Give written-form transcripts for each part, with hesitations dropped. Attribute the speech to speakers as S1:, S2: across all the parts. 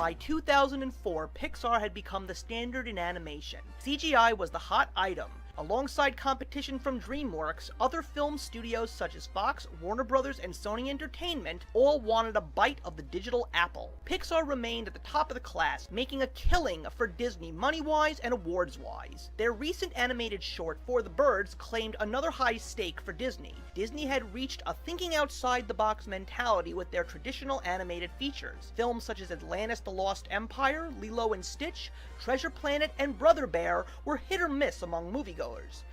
S1: By 2004, Pixar had become the standard in animation. CGI was the hot item. Alongside competition from DreamWorks, other film studios such as Fox, Warner Bros., and Sony Entertainment all wanted a bite of the digital apple. Pixar remained at the top of the class, making a killing for Disney money-wise and awards-wise. Their recent animated short, For the Birds, claimed another high stake for Disney. Disney had reached a thinking-outside-the-box mentality with their traditional animated features. Films such as Atlantis the Lost Empire, Lilo and Stitch, Treasure Planet, and Brother Bear were hit or miss among moviegoers.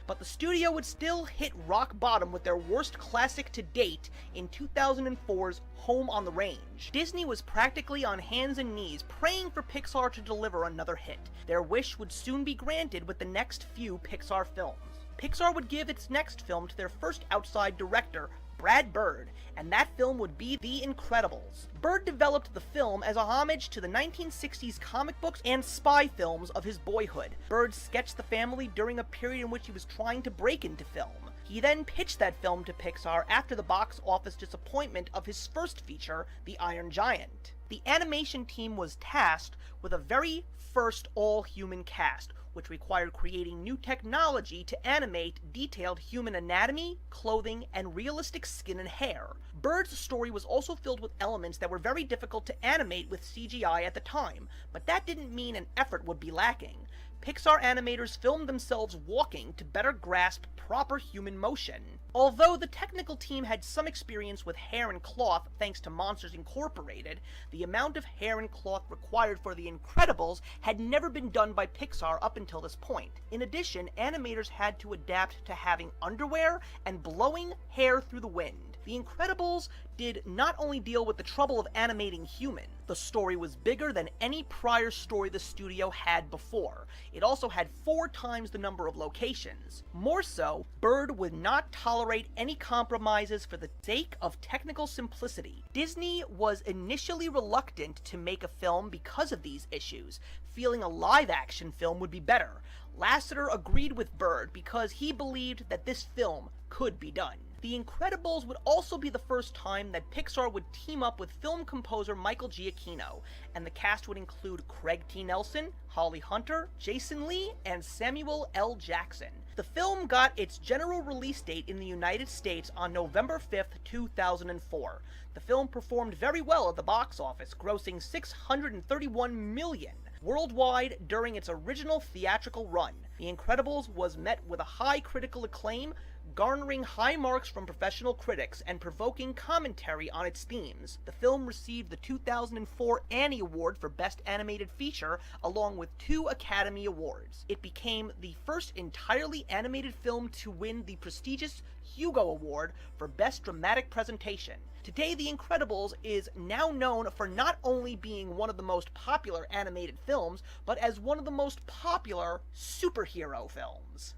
S1: But the studio would still hit rock bottom with their worst classic to date in 2004's Home on the Range. Disney was practically on hands and knees praying for Pixar to deliver another hit. Their wish would soon be granted with the next few Pixar films. Pixar would give its next film to their first outside director, Brad Bird, and that film would be The Incredibles. Bird developed the film as a homage to the 1960s comic books and spy films of his boyhood. Bird sketched the family during a period in which he was trying to break into film. He then pitched that film to Pixar after the box office disappointment of his first feature, The Iron Giant. The animation team was tasked with a very first all-human cast, which required creating new technology to animate detailed human anatomy, clothing, and realistic skin and hair. Bird's story was also filled with elements that were very difficult to animate with CGI at the time, but that didn't mean an effort would be lacking. Pixar animators filmed themselves walking to better grasp proper human motion. Although the technical team had some experience with hair and cloth thanks to Monsters Incorporated, the amount of hair and cloth required for The Incredibles had never been done by Pixar up until this point. In addition, animators had to adapt to having underwear and blowing hair through the wind. The Incredibles did not only deal with the trouble of animating humans. The story was bigger than any prior story the studio had before. It also had 4 times the number of locations. More so, Bird would not tolerate any compromises for the sake of technical simplicity. Disney was initially reluctant to make a film because of these issues, feeling a live-action film would be better. Lasseter agreed with Bird because he believed that this film could be done. The Incredibles would also be the first time that Pixar would team up with film composer Michael Giacchino, and the cast would include Craig T. Nelson, Holly Hunter, Jason Lee, and Samuel L. Jackson. The film got its general release date in the United States on November 5th, 2004. The film performed very well at the box office, grossing $631 million worldwide during its original theatrical run. The Incredibles was met with a high critical acclaim, garnering high marks from professional critics and provoking commentary on its themes. The film received the 2004 Annie Award for Best Animated Feature, along with 2 Academy Awards. It became the first entirely animated film to win the prestigious Hugo Award for Best Dramatic Presentation. Today, The Incredibles is now known for not only being one of the most popular animated films, but as one of the most popular superhero films.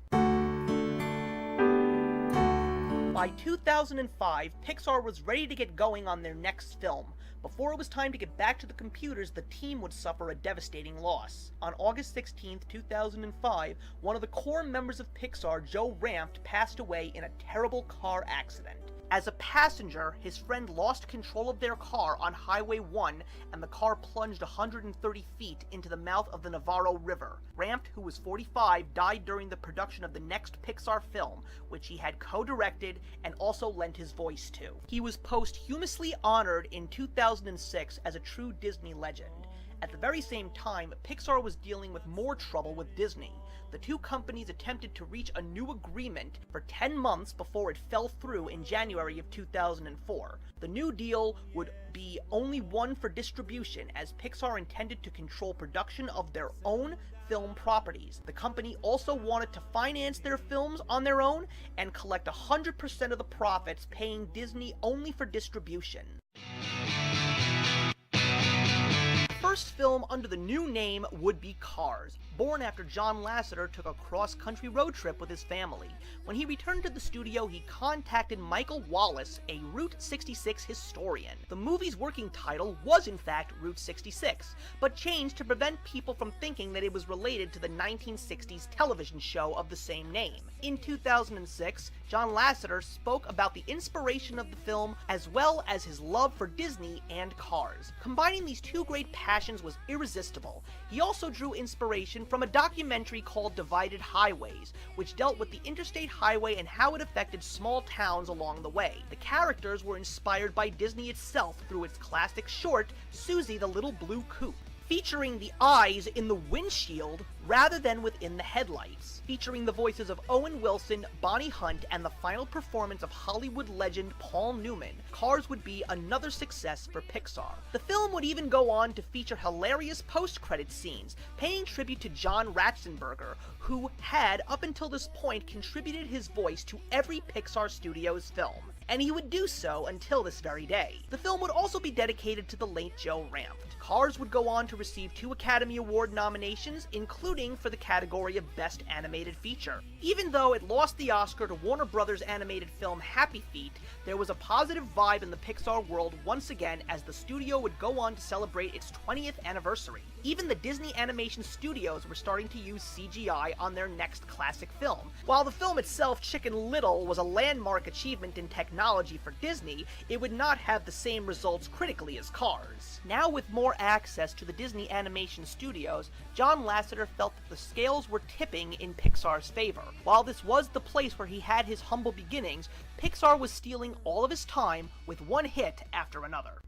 S1: By 2005, Pixar was ready to get going on their next film. Before it was time to get back to the computers, the team would suffer a devastating loss. On August 16, 2005, one of the core members of Pixar, Joe Ranft, passed away in a terrible car accident. As a passenger, his friend lost control of their car on Highway 1, and the car plunged 130 feet into the mouth of the Navarro River. Ranft, who was 45, died during the production of the next Pixar film, which he had co-directed and also lent his voice to. He was posthumously honored in 2006 as a true Disney legend. At the very same time, Pixar was dealing with more trouble with Disney. The 2 companies attempted to reach a new agreement for 10 months before it fell through in January of 2004. The new deal would be only one for distribution, as Pixar intended to control production of their own film properties. The company also wanted to finance their films on their own and collect 100% of the profits, paying Disney only for distribution. First film under the new name would be Cars. born after John Lasseter took a cross-country road trip with his family. When he returned to the studio, he contacted Michael Wallace, a Route 66 historian. The movie's working title was in fact Route 66, but changed to prevent people from thinking that it was related to the 1960s television show of the same name. In 2006, John Lasseter spoke about the inspiration of the film as well as his love for Disney and cars. Combining these two great passions was irresistible. He also drew inspiration from a documentary called Divided Highways, which dealt with the interstate highway and how it affected small towns along the way. The characters were inspired by Disney itself through its classic short, Susie the Little Blue Coupe, featuring the eyes in the windshield rather than within the headlights, featuring the voices of Owen Wilson, Bonnie Hunt, and the final performance of Hollywood legend Paul Newman. Cars would be another success for Pixar. The film would even go on to feature hilarious post-credit scenes, paying tribute to John Ratzenberger, who had, up until this point, contributed his voice to every Pixar Studios film, and he would do so until this very day. The film would also be dedicated to the late Joe Ranft. Cars would go on to receive 2 Academy Award nominations, including for the category of Best Animated Feature. Even though it lost the Oscar to Warner Brothers' animated film Happy Feet, there was a positive vibe in the Pixar world once again as the studio would go on to celebrate its 20th anniversary. Even the Disney Animation Studios were starting to use CGI on their next classic film. While the film itself, Chicken Little, was a landmark achievement in technology for Disney, it would not have the same results critically as Cars. Now with more access to the Disney Animation Studios, John Lasseter felt that the scales were tipping in Pixar's favor. While this was the place where he had his humble beginnings, Pixar was stealing all of his time with one hit after another.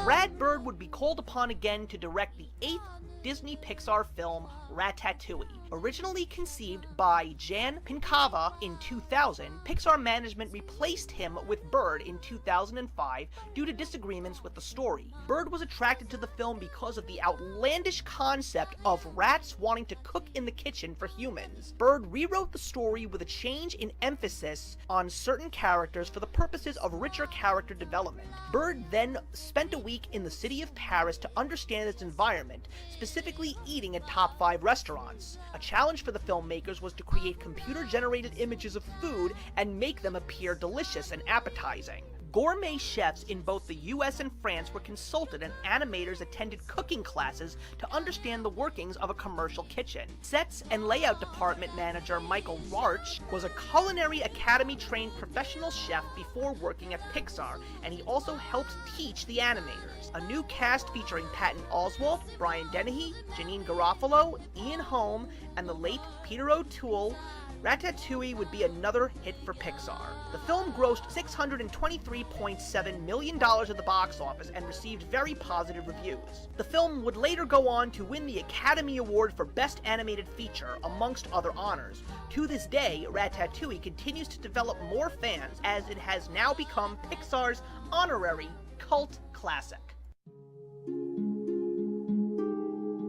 S1: Brad Bird would be called upon again to direct the 8th Disney-Pixar film, Ratatouille. Originally conceived by Jan Pinkava in 2000, Pixar management replaced him with Bird in 2005 due to disagreements with the story. Bird was attracted to the film because of the outlandish concept of rats wanting to cook in the kitchen for humans. Bird rewrote the story with a change in emphasis on certain characters for the purposes of richer character development. Bird then spent a week in the city of Paris to understand its environment, specifically eating at top 5 restaurants. A challenge for the filmmakers was to create computer-generated images of food and make them appear delicious and appetizing. Gourmet chefs in both the US and France were consulted, and animators attended cooking classes to understand the workings of a commercial kitchen. Sets and layout department manager Michael Larch was a Culinary Academy-trained professional chef before working at Pixar, and he also helped teach the animators. A new cast featuring Patton Oswalt, Brian Dennehy, Janine Garofalo, Ian Holm, and the late Peter O'Toole. Ratatouille would be another hit for Pixar. The film grossed $623.7 million at the box office and received very positive reviews. The film would later go on to win the Academy Award for Best Animated Feature, amongst other honors. To this day, Ratatouille continues to develop more fans, as it has now become Pixar's honorary cult classic.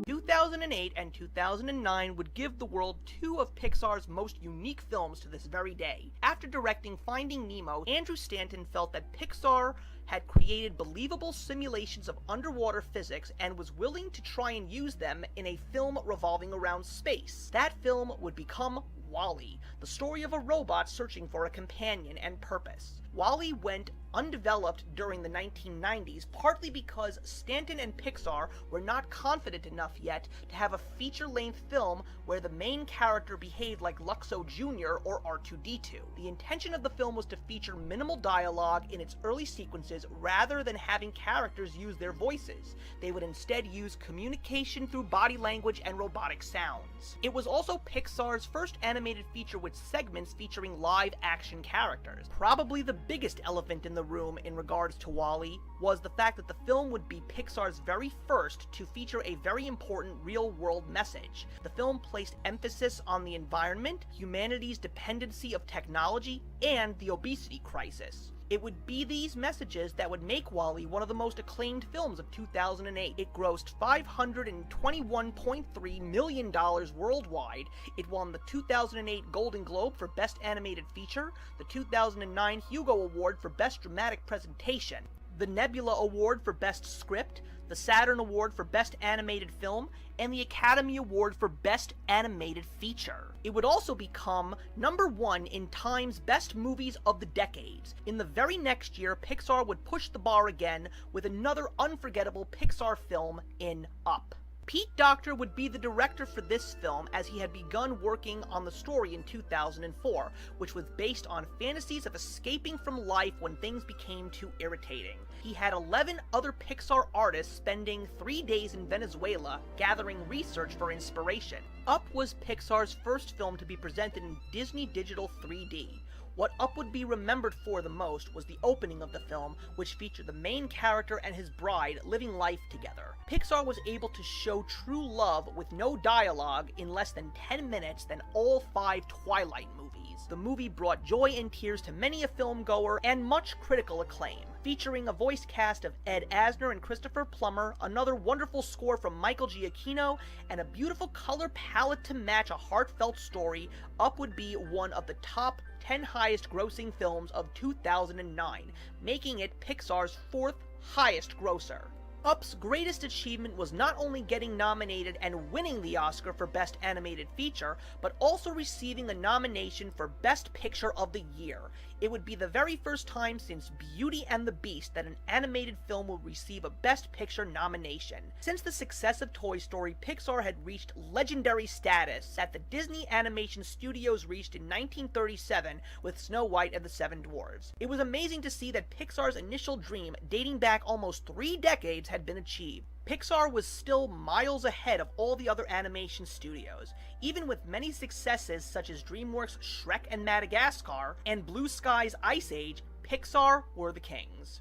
S1: 2008 and 2009 would give the world 2 of Pixar's most unique films to this very day. After directing Finding Nemo, Andrew Stanton felt that Pixar had created believable simulations of underwater physics and was willing to try and use them in a film revolving around space. That film would become WALL-E, the story of a robot searching for a companion and purpose. WALL-E went undeveloped during the 1990s, partly because Stanton and Pixar were not confident enough yet to have a feature-length film where the main character behaved like Luxo Jr. or R2-D2. The intention of the film was to feature minimal dialogue in its early sequences rather than having characters use their voices. They would instead use communication through body language and robotic sounds. It was also Pixar's first animated feature with segments featuring live-action characters. Probably the biggest elephant in the room in regards to WALL-E was the fact that the film would be Pixar's very first to feature a very important real-world message. The film placed emphasis on the environment, humanity's dependency of technology, and the obesity crisis. It would be these messages that would make WALL-E one of the most acclaimed films of 2008. It grossed $521.3 million worldwide. It won the 2008 Golden Globe for Best Animated Feature, the 2009 Hugo Award for Best Dramatic Presentation. the Nebula Award for Best Script, the Saturn Award for Best Animated Film, and the Academy Award for Best Animated Feature. It would also become #1 in Time's Best Movies of the Decades. In the very next year, Pixar would push the bar again with another unforgettable Pixar film in Up. Pete Docter would be the director for this film, as he had begun working on the story in 2004, which was based on fantasies of escaping from life when things became too irritating. He had 11 other Pixar artists spending 3 days in Venezuela gathering research for inspiration. Up was Pixar's first film to be presented in Disney Digital 3D. What Up would be remembered for the most was the opening of the film, which featured the main character and his bride living life together. Pixar was able to show true love with no dialogue in less than 10 minutes than all 5 Twilight movies. The movie brought joy and tears to many a filmgoer and much critical acclaim. Featuring a voice cast of Ed Asner and Christopher Plummer, another wonderful score from Michael Giacchino, and a beautiful color palette to match a heartfelt story, Up would be one of the top 10 highest grossing films of 2009, making it Pixar's 4th highest grosser. Up's greatest achievement was not only getting nominated and winning the Oscar for Best Animated Feature, but also receiving a nomination for Best Picture of the Year. It would be the very first time since Beauty and the Beast that an animated film would receive a Best Picture nomination. Since the success of Toy Story, Pixar had reached legendary status that the Disney Animation Studios reached in 1937 with Snow White and the Seven Dwarfs. It was amazing to see that Pixar's initial dream, dating back almost 3 decades, had been achieved. Pixar was still miles ahead of all the other animation studios. Even with many successes such as DreamWorks' Shrek and Madagascar, and Blue Sky's Ice Age, Pixar were the kings.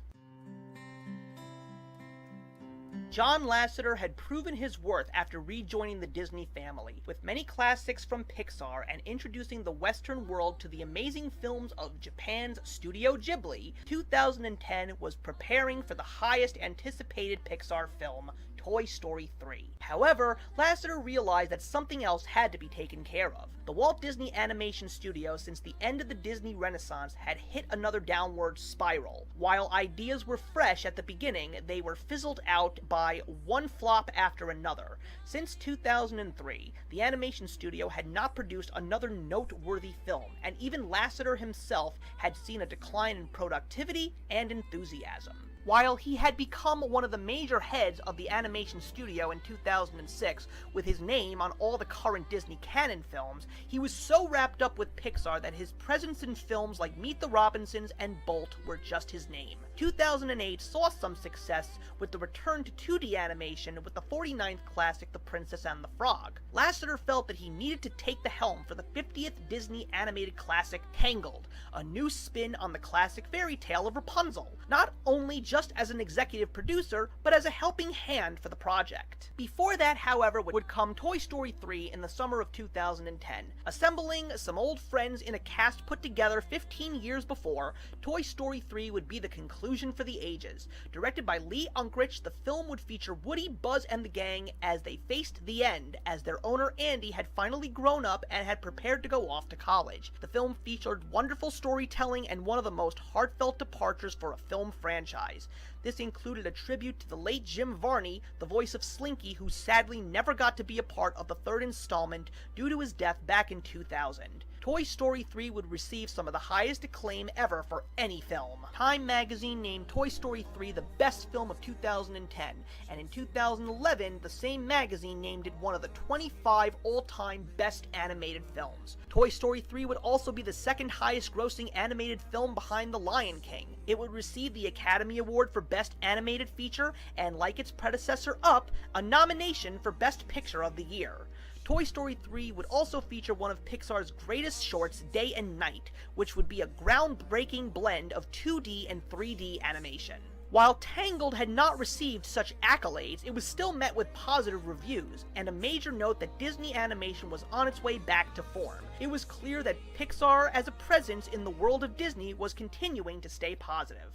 S1: John Lasseter had proven his worth after rejoining the Disney family, with many classics from Pixar and introducing the Western world to the amazing films of Japan's Studio Ghibli. 2010 was preparing for the highest anticipated Pixar film, Toy Story 3. However, Lasseter realized that something else had to be taken care of. The Walt Disney Animation Studio, since the end of the Disney Renaissance, had hit another downward spiral. While ideas were fresh at the beginning, they were fizzled out by one flop after another. Since 2003, the animation studio had not produced another noteworthy film, and even Lasseter himself had seen a decline in productivity and enthusiasm. While he had become one of the major heads of the animation studio in 2006, with his name on all the current Disney canon films, he was so wrapped up with Pixar that his presence in films like Meet the Robinsons and Bolt were just his name. 2008 saw some success with the return to 2D animation with the 49th classic The Princess and the Frog. Lasseter felt that he needed to take the helm for the 50th Disney animated classic Tangled, a new spin on the classic fairy tale of Rapunzel, not only just as an executive producer, but as a helping hand for the project. Before that, however, would come Toy Story 3 in the summer of 2010. Assembling some old friends in a cast put together 15 years before, Toy Story 3 would be the conclusion for the ages. Directed by Lee Unkrich, the film would feature Woody, Buzz, and the gang as they faced the end, as their owner Andy had finally grown up and had prepared to go off to college. The film featured wonderful storytelling and one of the most heartfelt departures for a film franchise. This included a tribute to the late Jim Varney, the voice of Slinky, who sadly never got to be a part of the 3rd installment due to his death back in 2000. Toy Story 3 would receive some of the highest acclaim ever for any film. Time magazine named Toy Story 3 the best film of 2010, and in 2011, the same magazine named it one of the 25 all-time best animated films. Toy Story 3 would also be the 2nd highest grossing animated film behind The Lion King. It would receive the Academy Award for Best Animated Feature, and like its predecessor Up, a nomination for Best Picture of the Year. Toy Story 3 would also feature one of Pixar's greatest shorts, Day and Night, which would be a groundbreaking blend of 2D and 3D animation. While Tangled had not received such accolades, it was still met with positive reviews, and a major note that Disney animation was on its way back to form. It was clear that Pixar, as a presence in the world of Disney, was continuing to stay positive.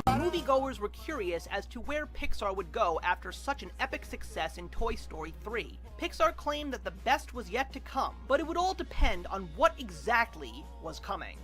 S1: Moviegoers were curious as to where Pixar would go after such an epic success in Toy Story 3. Pixar claimed that the best was yet to come, but it would all depend on what exactly was coming.